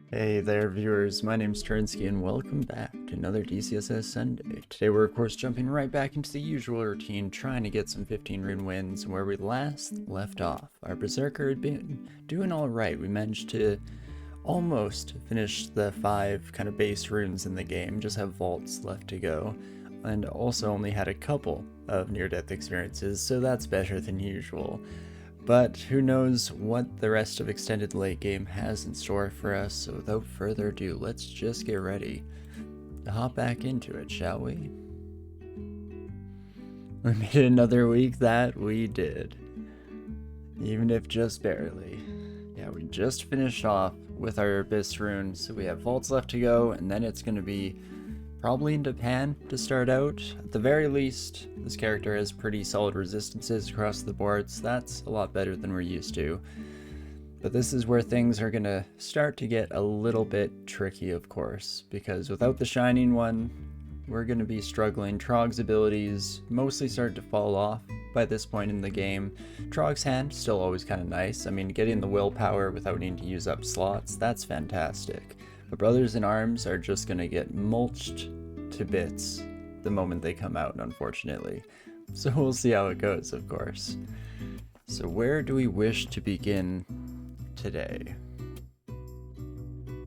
Hey there viewers, my name's Torinski and welcome back to another DCSS Sunday. Today we're of course jumping right back into the usual routine, trying to get some 15 rune wins. Where we last left off, our Berserker had been doing alright. We managed to almost finish the 5 kind of base runes in the game, just have vaults left to go, and also only had a couple of near-death experiences, so that's better than usual. But who knows what the rest of extended late game has in store for us, so without further ado, let's just get ready to hop back into it, shall we? We made it another week, that we did. Even if just barely. Yeah, we just finished off with our Abyss rune, so we have vaults left to go, and then it's going to be probably into Pan to start out. At the very least, this character has pretty solid resistances across the board, so that's a lot better than we're used to. But this is where things are gonna start to get a little bit tricky, of course, because without the Shining one, we're gonna be struggling. Trog's abilities mostly start to fall off by this point in the game. Trog's hand, still always kind of nice. I mean, getting the willpower without needing to use up slots, that's fantastic. But Brothers in Arms are just gonna get mulched to bits the moment they come out, unfortunately. So we'll see how it goes, of course. So where do we wish to begin today?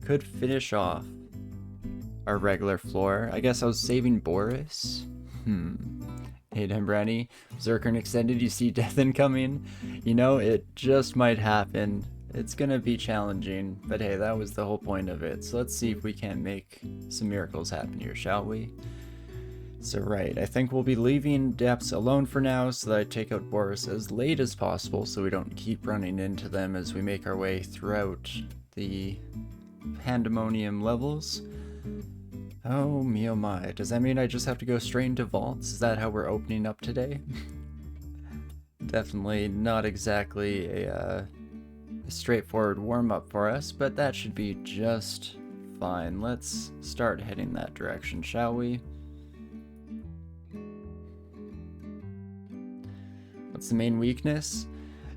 Could finish off our regular floor. I guess I was saving Boris. Hey Dembrani, Berserker Extended, you see death incoming? You know, it just might happen. It's gonna be challenging, but hey, that was the whole point of it. So let's see if we can't make some miracles happen here, shall we? So right, I think we'll be leaving depths alone for now so that I take out Boris as late as possible so we don't keep running into them as we make our way throughout the pandemonium levels. Oh me oh my, does that mean I just have to go straight into vaults? Is that how we're opening up today? Definitely not exactly a straightforward warm-up for us, but that should be just fine. Let's start heading that direction, shall we? What's the main weakness?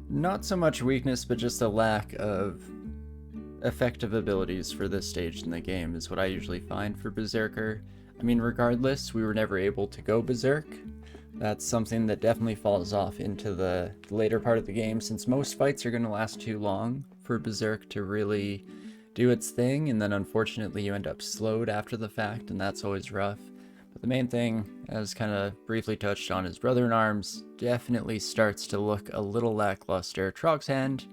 Not so much weakness, but just a lack of effective abilities for this stage in the game is what I usually find for Berserker. I mean, regardless, we were never able to go Berserk. That's something that definitely falls off into the later part of the game, since most fights are going to last too long for Berserk to really do its thing, and then unfortunately you end up slowed after the fact, and that's always rough. But the main thing, as kind of briefly touched on, is Brother in Arms definitely starts to look a little lackluster. Trog's hand,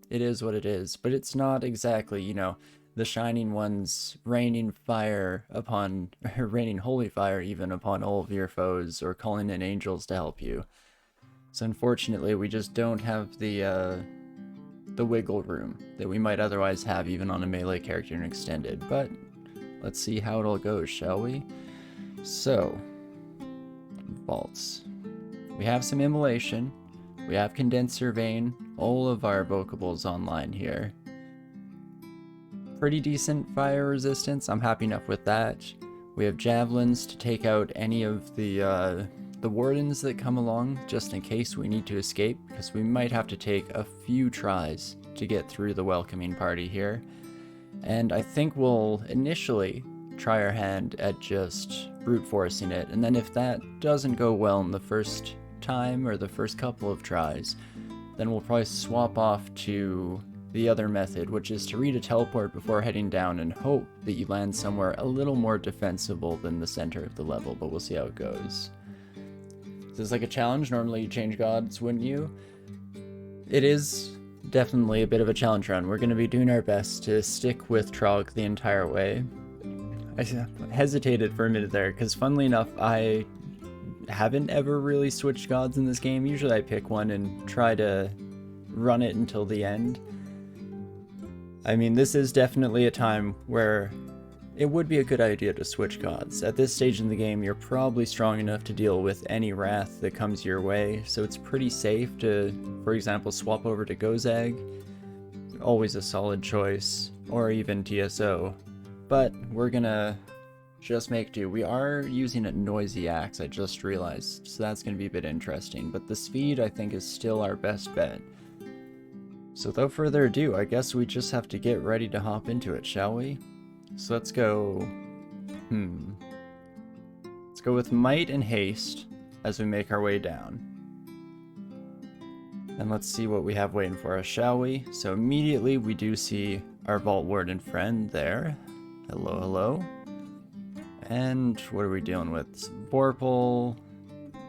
it is what it is, but it's not exactly, you know, the Shining One's raining fire upon, raining holy fire even upon all of your foes, or calling in angels to help you. So unfortunately, we just don't have the wiggle room that we might otherwise have even on a melee character in Extended. But let's see how it all goes, shall we? So, vaults. We have some immolation. We have Condenser Vein. All of our evocables online here. Pretty decent fire resistance. I'm happy enough with that. We have javelins to take out any of the wardens that come along, just in case we need to escape, because we might have to take a few tries to get through the welcoming party here. And I think we'll initially try our hand at just brute forcing it, and then if that doesn't go well in the first time or the first couple of tries, then we'll probably swap off to the other method, which is to read a teleport before heading down and hope that you land somewhere a little more defensible than the center of the level, but we'll see how it goes. Is this like a challenge? Normally you change gods, wouldn't you? It is definitely a bit of a challenge run. We're going to be doing our best to stick with Trog the entire way. I hesitated for a minute there, because funnily enough, I haven't ever really switched gods in this game. Usually I pick one and try to run it until the end. I mean, this is definitely a time where it would be a good idea to switch gods. At this stage in the game, you're probably strong enough to deal with any wrath that comes your way, so it's pretty safe to, for example, swap over to Gozag. Always a solid choice, or even TSO. But we're gonna just make do. We are using a noisy axe, I just realized, so that's gonna be a bit interesting, but the speed I think is still our best bet. So without further ado, I guess we just have to get ready to hop into it, shall we? So let's go... Let's go with Might and Haste as we make our way down. And let's see what we have waiting for us, shall we? So immediately we do see our Vault Warden friend there. Hello, hello. And what are we dealing with? Vorpal.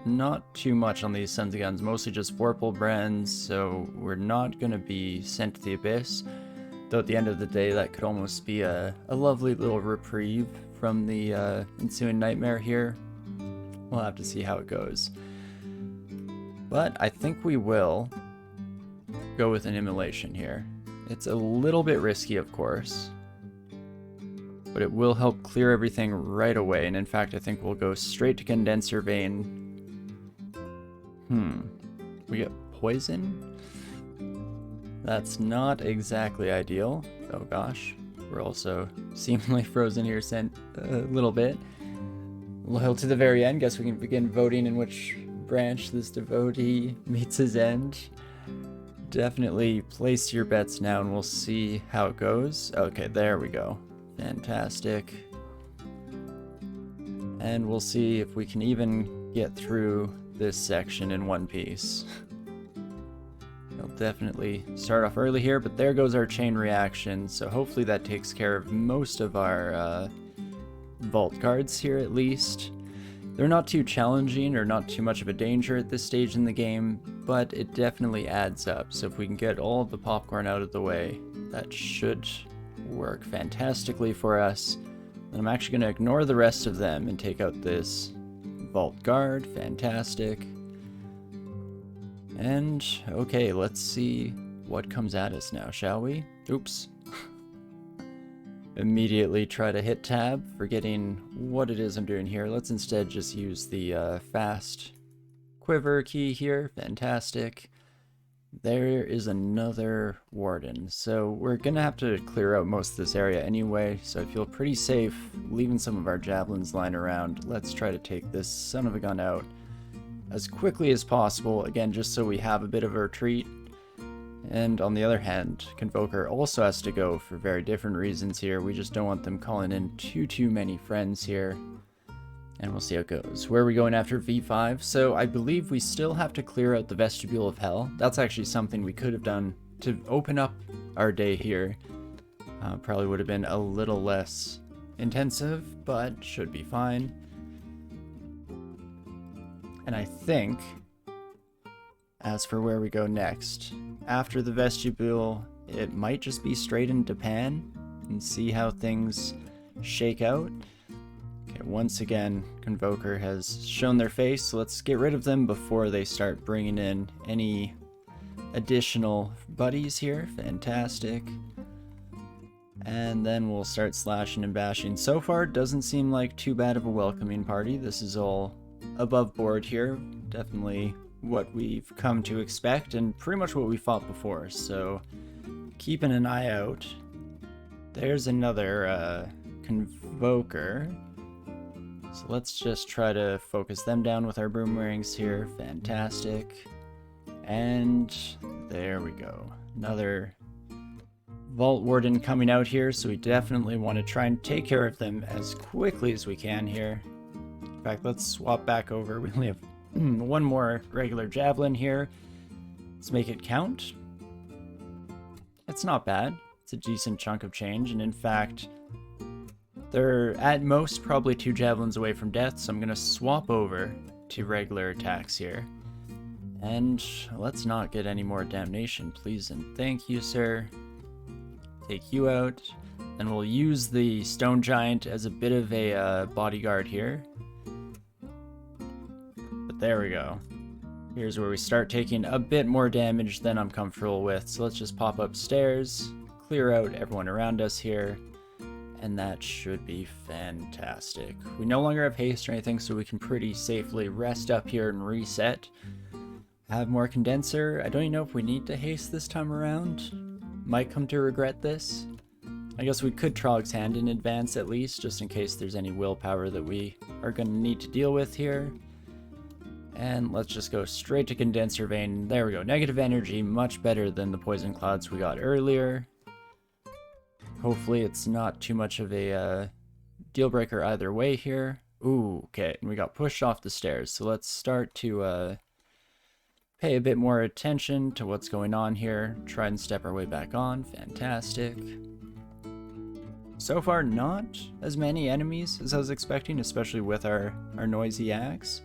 Not too much on these Sons of Guns, mostly just Vorpal Brands, so we're not going to be sent to the Abyss. Though at the end of the day, that could almost be a lovely little reprieve from the ensuing nightmare here. We'll have to see how it goes. But I think we will go with an Immolation here. It's a little bit risky, of course, but it will help clear everything right away. And in fact, I think we'll go straight to Condenser Vein. We get Poison? That's not exactly ideal. Oh gosh. We're also seemingly frozen here a little bit. Loyal to the very end. Guess we can begin voting in which branch this devotee meets his end. Definitely place your bets now and we'll see how it goes. Okay, there we go. Fantastic. And we'll see if we can even get through this section in one piece. We'll definitely start off early here, but there goes our chain reaction, so hopefully that takes care of most of our vault guards here at least. They're not too challenging or not too much of a danger at this stage in the game, but it definitely adds up. So if we can get all of the popcorn out of the way, that should work fantastically for us. And I'm actually going to ignore the rest of them and take out this Vault Guard. Fantastic. And okay, let's see what comes at us now, shall we? Oops. Immediately try to hit tab, forgetting what it is I'm doing here. Let's instead just use the fast quiver key here. Fantastic. There is another warden, so we're gonna have to clear out most of this area anyway, so I feel pretty safe leaving some of our javelins lying around. Let's try to take this son of a gun out as quickly as possible, again just so we have a bit of a retreat. And on the other hand, Convoker also has to go for very different reasons here. We just don't want them calling in too many friends here. And we'll see how it goes. Where are we going after V5? So I believe we still have to clear out the Vestibule of Hell. That's actually something we could have done to open up our day here. Probably would have been a little less intensive, but should be fine. And I think, as for where we go next, after the Vestibule, it might just be straight into Pan and see how things shake out. Okay, once again, Convoker has shown their face, so let's get rid of them before they start bringing in any additional buddies here. Fantastic. And then we'll start slashing and bashing. So far, it doesn't seem like too bad of a welcoming party. This is all above board here. Definitely what we've come to expect and pretty much what we fought before. So keeping an eye out. There's another Convoker. So let's just try to focus them down with our boomerangs here. Fantastic. And there we go. Another Vault Warden coming out here, so we definitely want to try and take care of them as quickly as we can here. In fact, let's swap back over. We only have one more regular Javelin here. Let's make it count. It's not bad. It's a decent chunk of change, and in fact, they're at most probably 2 Javelins away from death, so I'm going to swap over to regular attacks here. And let's not get any more damnation, please and thank you, sir. Take you out. And we'll use the Stone Giant as a bit of a bodyguard here. But there we go. Here's where we start taking a bit more damage than I'm comfortable with. So let's just pop upstairs, clear out everyone around us here. And that should be fantastic. We no longer have haste or anything, so we can pretty safely rest up here and reset. Have more condenser. I don't even know if we need to haste this time around. Might come to regret this. I guess we could Trog's Hand in advance at least, just in case there's any willpower that we are going to need to deal with here. And let's just go straight to Condenser Vein. There we go. Negative energy, much better than the Poison Clouds we got earlier. Hopefully it's not too much of a deal breaker either way here. Ooh, okay. And we got pushed off the stairs. So let's start to pay a bit more attention to what's going on here. Try and step our way back on. Fantastic. So far, not as many enemies as I was expecting, especially with our noisy axe.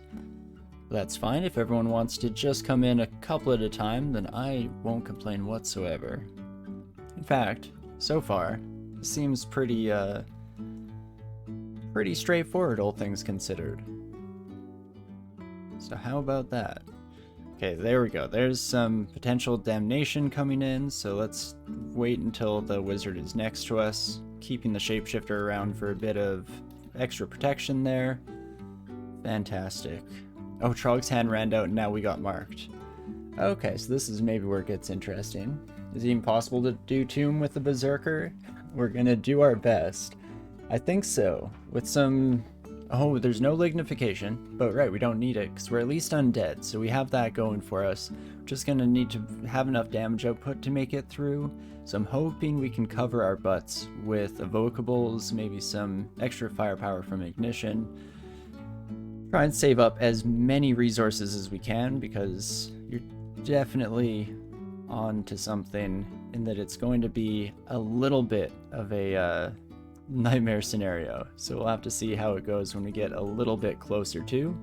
That's fine. If everyone wants to just come in a couple at a time, then I won't complain whatsoever. In fact, so far, it seems pretty straightforward, all things considered. So how about that? Okay, there we go. There's some potential damnation coming in, so let's wait until the wizard is next to us, keeping the shapeshifter around for a bit of extra protection there. Fantastic. Oh, Trog's hand ran out and now we got marked. Okay, so this is maybe where it gets interesting. Is it even possible to do Tomb with the Berserker? We're gonna do our best. I think so. With some... Oh, there's no lignification, but right, we don't need it because we're at least undead, so we have that going for us. We're just gonna need to have enough damage output to make it through, so I'm hoping we can cover our butts with evocables, maybe some extra firepower from ignition. Try and save up as many resources as we can because you're definitely on to something in that it's going to be a little bit of a nightmare scenario. So we'll have to see how it goes when we get a little bit closer to.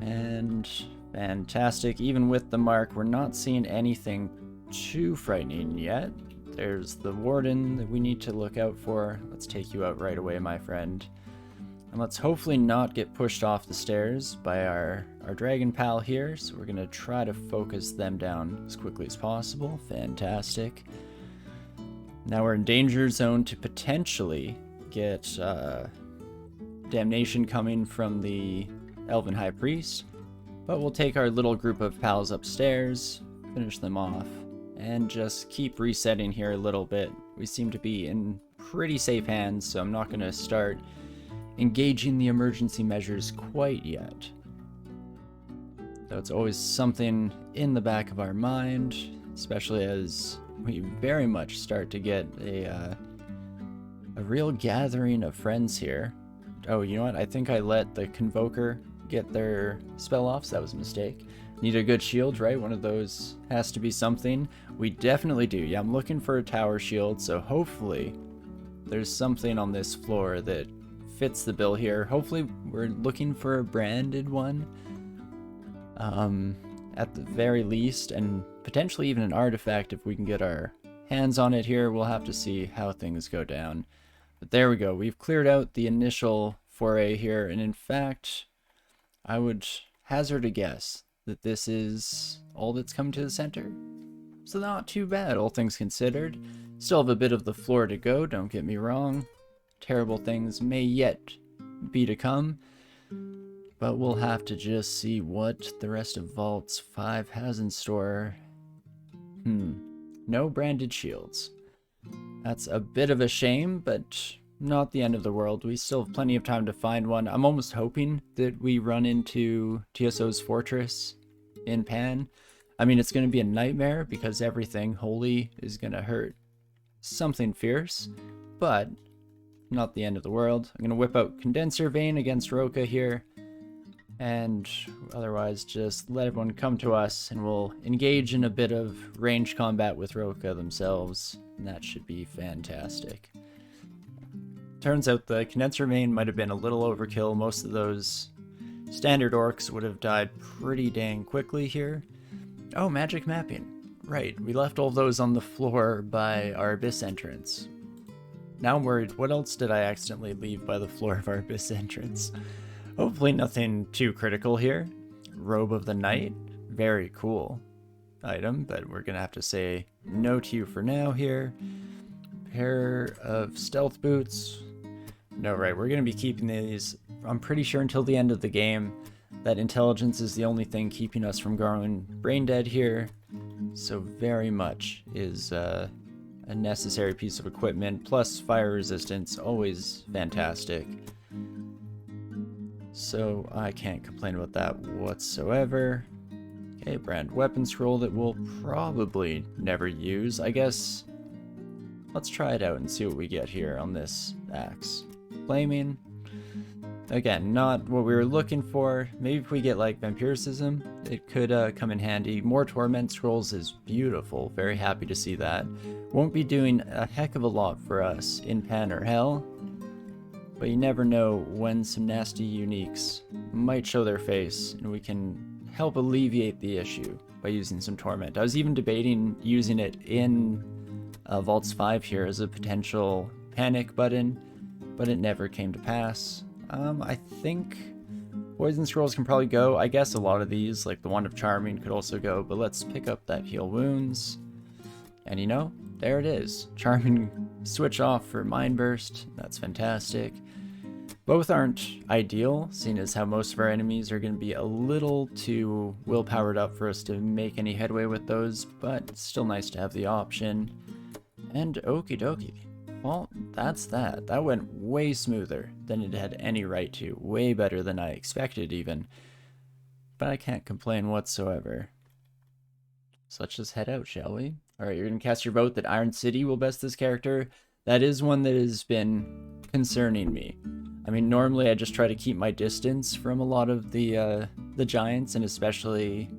And fantastic. Even with the mark, we're not seeing anything too frightening yet. There's the warden that we need to look out for. Let's take you out right away, my friend. And let's hopefully not get pushed off the stairs by our dragon pal here. So we're going to try to focus them down as quickly as possible. Fantastic. Now we're in danger zone to potentially get damnation coming from the Elven High Priest. But we'll take our little group of pals upstairs, finish them off, and just keep resetting here a little bit. We seem to be in pretty safe hands, so I'm not going to start engaging the emergency measures quite yet. Though it's always something in the back of our mind, especially as we very much start to get a real gathering of friends here. Oh, you know what? I think I let the Convoker get their spell off, so that was a mistake. Need a good shield, right? One of those has to be something. We definitely do. Yeah, I'm looking for a tower shield, so hopefully there's something on this floor that fits the bill here. Hopefully we're looking for a branded one at the very least, and potentially even an artifact if we can get our hands on it here. We'll have to see how things go down. But there we go. We've cleared out the initial foray here, and in fact I would hazard a guess that this is all that's come to the center. So not too bad, all things considered. Still have a bit of the floor to go, don't get me wrong. Terrible things may yet be to come, but we'll have to just see what the rest of Vaults 5 has in store. No branded shields. That's a bit of a shame, but not the end of the world. We still have plenty of time to find one. I'm almost hoping that we run into TSO's fortress in Pan. I mean, it's going to be a nightmare because everything holy is going to hurt something fierce, but not the end of the world. I'm going to whip out Condenser Vein against Roka here, and otherwise just let everyone come to us, and we'll engage in a bit of range combat with Roka themselves, and that should be fantastic. Turns out the Condenser Vein might have been a little overkill. Most of those standard orcs would have died pretty dang quickly here. Oh, magic mapping. Right, we left all those on the floor by our abyss entrance. Now I'm worried, what else did I accidentally leave by the floor of our abyss entrance? Hopefully nothing too critical here. Robe of the Night, very cool item, but we're gonna have to say no to you for now here. Pair of stealth boots. No, right, we're gonna be keeping these, I'm pretty sure, until the end of the game. That intelligence is the only thing keeping us from going brain dead here. So very much is a necessary piece of equipment, plus fire resistance, always fantastic. So I can't complain about that whatsoever. Okay, brand weapon scroll that we'll probably never use. I guess let's try it out and see what we get here on this axe. Flaming. Again, not what we were looking for. Maybe if we get like Vampiricism, it could come in handy. More Torment Scrolls is beautiful. Very happy to see that. Won't be doing a heck of a lot for us in Pan or Hell, but you never know when some nasty uniques might show their face, and we can help alleviate the issue by using some Torment. I was even debating using it in Vaults 5 here as a potential panic button, but it never came to pass. I think Poison Scrolls can probably go. I guess a lot of these, like the Wand of Charming, could also go, but let's pick up that Heal Wounds. And you know, there it is. Charming switch off for Mind Burst. That's fantastic. Both aren't ideal, seeing as how most of our enemies are going to be a little too will-powered up for us to make any headway with those, but it's still nice to have the option. And okie dokie. Well, that's that. That went way smoother than it had any right to. Way better than I expected, even. But I can't complain whatsoever. So let's just head out, shall we? Alright, you're going to cast your vote that Iron City will best this character. That is one that has been concerning me. I mean, normally I just try to keep my distance from a lot of the giants, and especially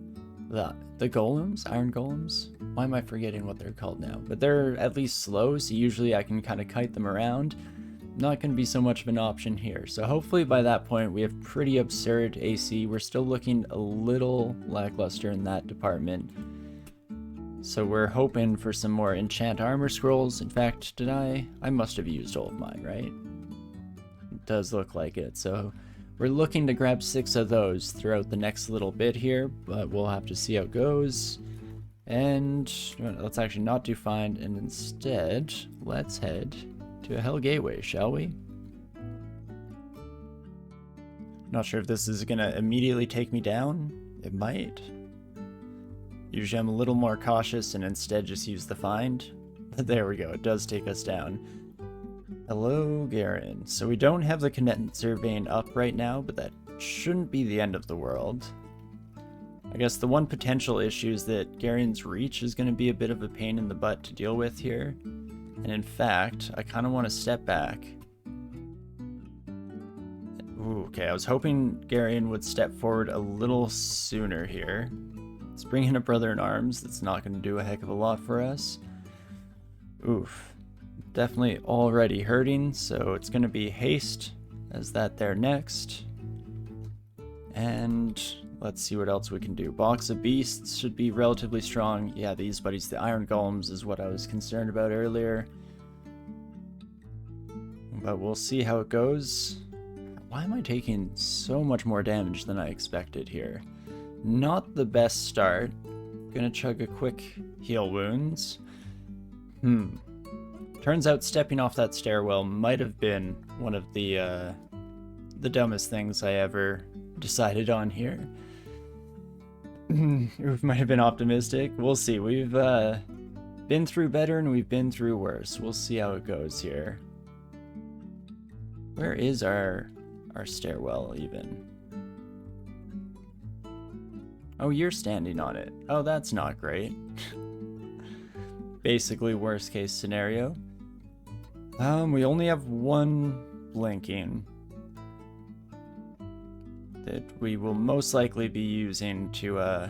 the golems, iron golems. Why am I forgetting what they're called now? But they're at least slow, so usually I can kind of kite them around. Not going to be so much of an option here. So hopefully by that point we have pretty absurd AC. We're still looking a little lackluster in that department. So we're hoping for some more enchant armor scrolls. In fact, did I must have used all of mine, right? It does look like it. So we're looking to grab 6 of those throughout the next little bit here, but we'll have to see how it goes. And let's actually not do find, and instead let's head to a Hell Gateway, shall we? Not sure if this is gonna immediately take me down. It might. Usually I'm a little more cautious and instead just use the find. There we go, it does take us down. Hello, Garen. So we don't have the condenser vein up right now, but that shouldn't be the end of the world. I guess the one potential issue is that Garen's reach is going to be a bit of a pain in the butt to deal with here. And in fact, I kind of want to step back. Ooh, okay, I was hoping Garen would step forward a little sooner here. Let's bring in a brother in arms. That's not going to do a heck of a lot for us. Oof. Definitely already hurting, so it's going to be haste as that there next. And let's see what else we can do. Box of Beasts should be relatively strong. Yeah, these buddies, the Iron Golems, is what I was concerned about earlier. But we'll see how it goes. Why am I taking so much more damage than I expected here? Not the best start. Gonna chug a quick heal wounds. Turns out stepping off that stairwell might have been one of the dumbest things I ever decided on here. We might have been optimistic. We'll see. We've been through better and we've been through worse. We'll see how it goes here. Where is our stairwell even? Oh, you're standing on it. Oh, that's not great. Basically worst case scenario. We only have one blinking that we will most likely be using to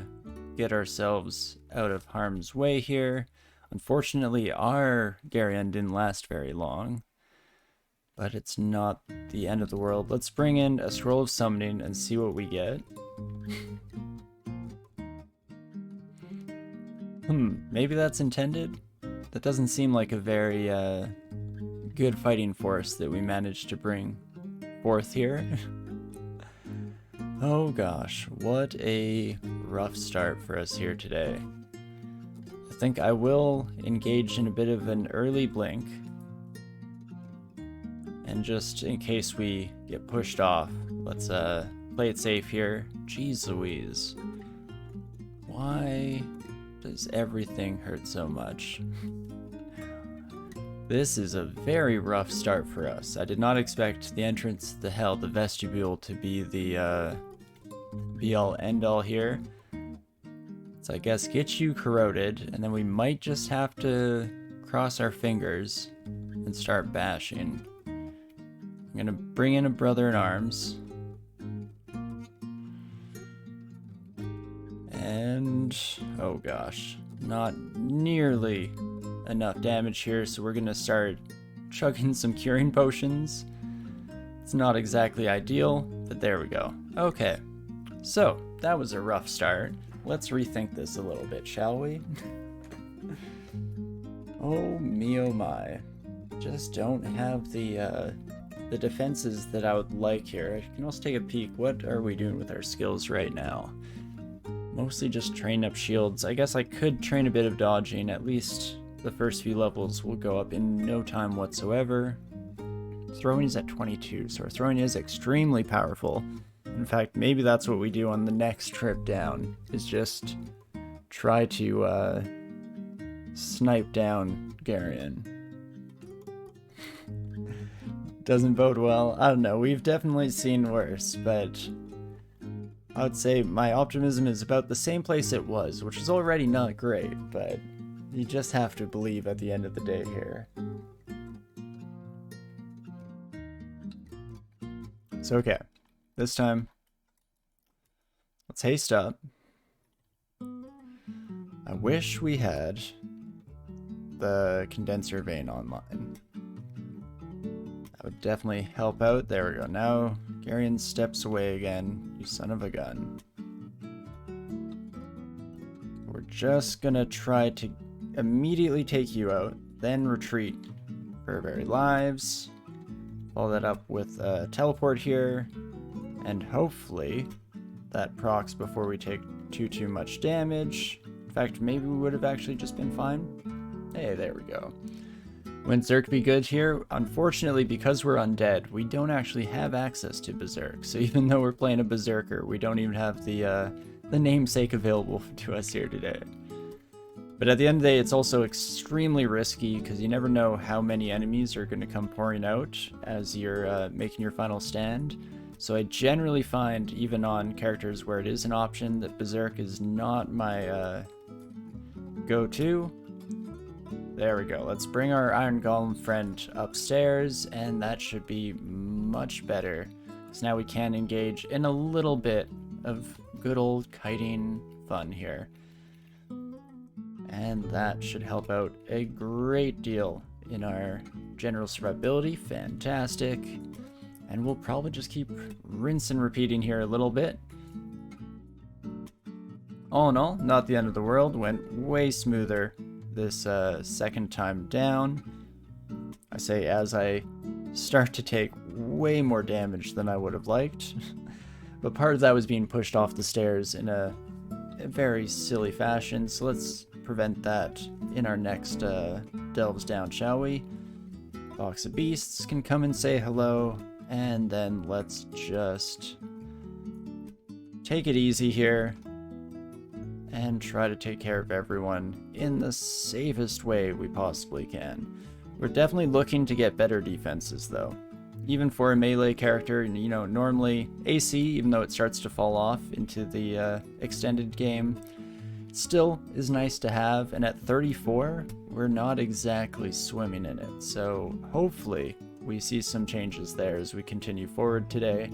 get ourselves out of harm's way here. Unfortunately, our Garion didn't last very long, but it's not the end of the world. Let's bring in a Scroll of Summoning and see what we get. Maybe that's intended? That doesn't seem like a very good fighting force that we managed to bring forth here. Oh gosh, what a rough start for us here today. I think I will engage in a bit of an early blink. And just in case we get pushed off, let's play it safe here. Jeez Louise. Why does everything hurt so much? This is a very rough start for us. I did not expect the entrance to hell, the vestibule, to be the be-all end-all here. So I guess get you corroded, and then we might just have to cross our fingers and start bashing. I'm gonna bring in a brother-in-arms. And, oh gosh, not nearly enough damage here, so we're gonna start chugging some curing potions. It's not exactly ideal, but there we go. Okay, so that was a rough start. Let's rethink this a little bit, shall we? Oh me, oh my. Just don't have the defenses that I would like here. I can also take a peek. What are we doing with our skills right now? Mostly just train up shields. I guess I could train a bit of dodging. At least the first few levels will go up in no time whatsoever. Throwing is at 22, so our throwing is extremely powerful. In fact, maybe that's what we do on the next trip down, is just try to snipe down Garion. Doesn't bode well. I don't know, we've definitely seen worse, but I would say my optimism is about the same place it was, which is already not great, but you just have to believe at the end of the day here. So okay, this time, let's haste up. I wish we had the condenser vein online. That would definitely help out. There we go. Now, Garion steps away again, you son of a gun. We're just gonna try to immediately take you out, then retreat for very lives. Follow that up with a teleport here, and hopefully that procs before we take too much damage. In fact, maybe we would have actually just been fine. Hey, there we go. Wouldn't Zerk be good here? Unfortunately, because we're undead, we don't actually have access to Berserk. So even though we're playing a Berserker, we don't even have the namesake available to us here today. But at the end of the day, it's also extremely risky because you never know how many enemies are going to come pouring out as you're making your final stand. So I generally find, even on characters where it is an option, that Berserk is not my go-to. There we go. Let's bring our Iron Golem friend upstairs, and that should be much better. So now we can engage in a little bit of good old kiting fun here. And that should help out a great deal in our general survivability. Fantastic. And we'll probably just keep rinse and repeating here a little bit. All in all, not the end of the world. Went way smoother this second time down. I say as I start to take way more damage than I would have liked. But part of that was being pushed off the stairs in a very silly fashion. So let's prevent that in our next delves down, shall we? Box of Beasts can come and say hello, and then let's just take it easy here and try to take care of everyone in the safest way we possibly can. We're definitely looking to get better defenses though. Even for a melee character, you know, normally AC, even though it starts to fall off into the extended game, still is nice to have, and at 34, we're not exactly swimming in it, so hopefully we see some changes there as we continue forward today.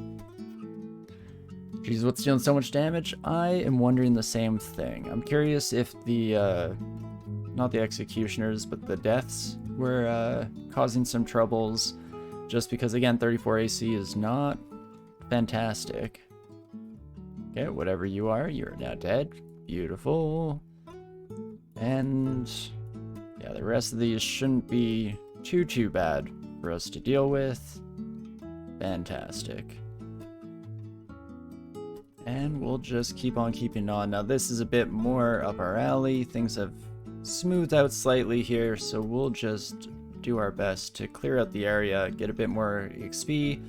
Geez, what's dealing so much damage? I am wondering the same thing. I'm curious if the, not the executioners, but the deaths were causing some troubles, just because, again, 34 AC is not fantastic. Okay, whatever you are now dead. Beautiful. And yeah, the rest of these shouldn't be too bad for us to deal with. Fantastic. And we'll just keep on keeping on. Now this is a bit more up our alley. Things have smoothed out slightly here, so we'll just do our best to clear out the area, get a bit more XP,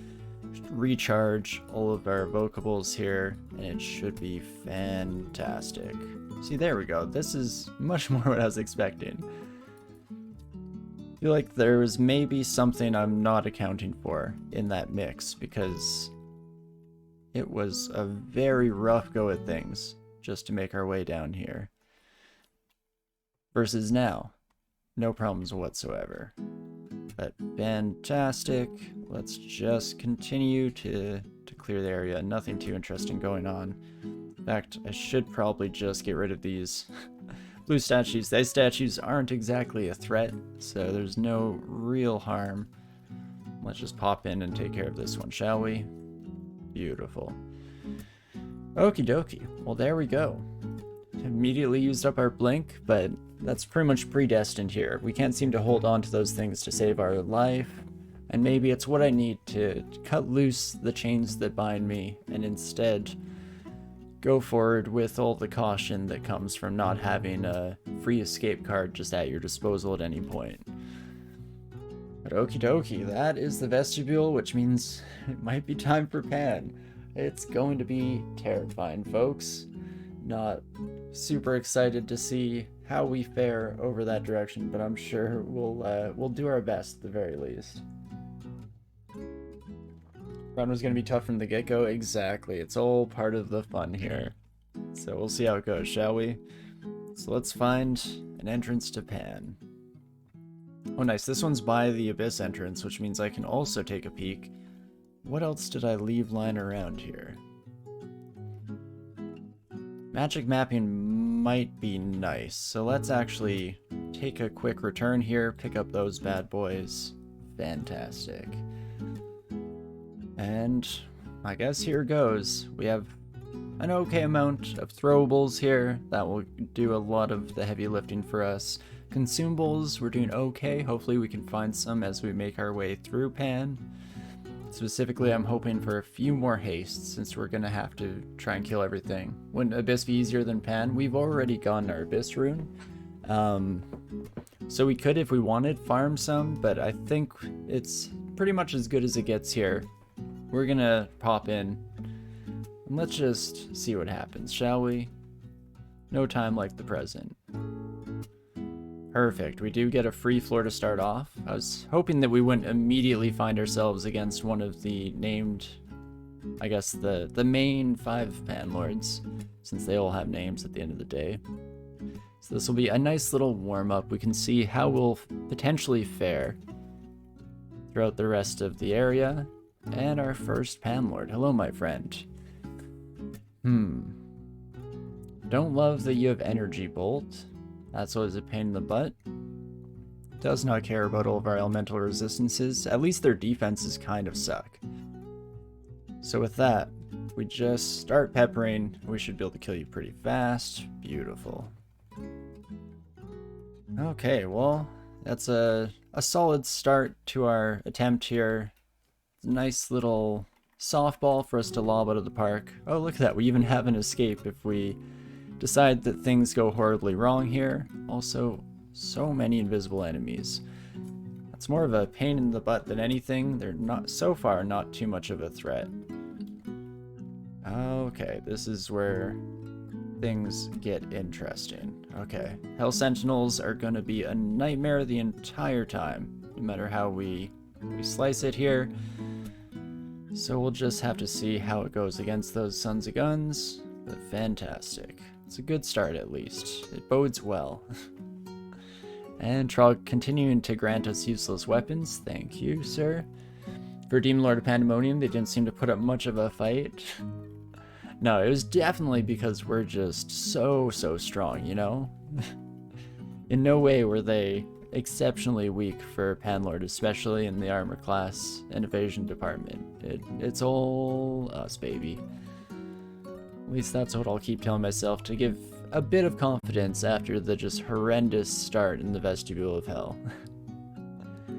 recharge all of our vocables here, and it should be fantastic. See, there we go. This is much more what I was expecting. feel like there was maybe something I'm not accounting for in that mix, because it was a very rough go at things just to make our way down here. Versus now, no problems whatsoever. But fantastic. Let's just continue to clear the area. Nothing too interesting going on. In fact, I should probably just get rid of these blue statues. These statues aren't exactly a threat, so there's no real harm. Let's just pop in and take care of this one, shall we? Beautiful. Okie dokie. Well, there we go. Immediately used up our blink, but that's pretty much predestined here. We can't seem to hold on to those things to save our life, and maybe it's what I need to cut loose the chains that bind me and instead go forward with all the caution that comes from not having a free escape card just at your disposal at any point. But okie dokie, that is the vestibule, which means it might be time for Pan. It's going to be terrifying, folks. Not super excited to see how we fare over that direction, but I'm sure we'll do our best at the very least. Run was going to be tough from the get-go. Exactly. It's all part of the fun here. So we'll see how it goes, shall we? So let's find an entrance to Pan. Oh, nice. This one's by the Abyss entrance, which means I can also take a peek. What else did I leave lying around here? Magic mapping might be nice, so let's actually take a quick return here, pick up those bad boys. Fantastic. And I guess here goes. We have an okay amount of throwables here. That will do a lot of the heavy lifting for us. Consumables, we're doing okay. Hopefully we can find some as we make our way through Pan. Specifically, I'm hoping for a few more hastes, since we're going to have to try and kill everything. Wouldn't Abyss be easier than Pan? We've already gotten our Abyss rune. So we could, if we wanted, farm some, but I think it's pretty much as good as it gets here. We're going to pop in, and let's just see what happens, shall we? No time like the present. Perfect. We do get a free floor to start off. I was hoping that we wouldn't immediately find ourselves against one of the named, I guess, the main 5 Pan Lords, since they all have names at the end of the day. So this will be a nice little warm-up. We can see how we'll potentially fare throughout the rest of the area. And our first Pan Lord. Hello, my friend. Don't love that you have Energy Bolt. That's always a pain in the butt. Does not care about all of our elemental resistances. At least their defenses kind of suck. So with that, we just start peppering. We should be able to kill you pretty fast. Beautiful. Okay, well, that's a solid start to our attempt here. Nice little softball for us to lob out of the park. Oh, look at that. We even have an escape if we decide that things go horribly wrong here. Also, so many invisible enemies. That's more of a pain in the butt than anything. They're not, so far, not too much of a threat. Okay, this is where things get interesting. Okay, Hell Sentinels are going to be a nightmare the entire time, no matter how we slice it here. So we'll just have to see how it goes against those sons of guns, but fantastic. It's a good start at least. It bodes well. And Trog continuing to grant us useless weapons. Thank you, sir. For Demon Lord of Pandemonium, they didn't seem to put up much of a fight. No, it was definitely because we're just so strong, you know? In no way were they exceptionally weak for Panlord, especially in the armor class and evasion department. It's all us, baby. At least that's what I'll keep telling myself to give a bit of confidence after the just horrendous start in the Vestibule of Hell.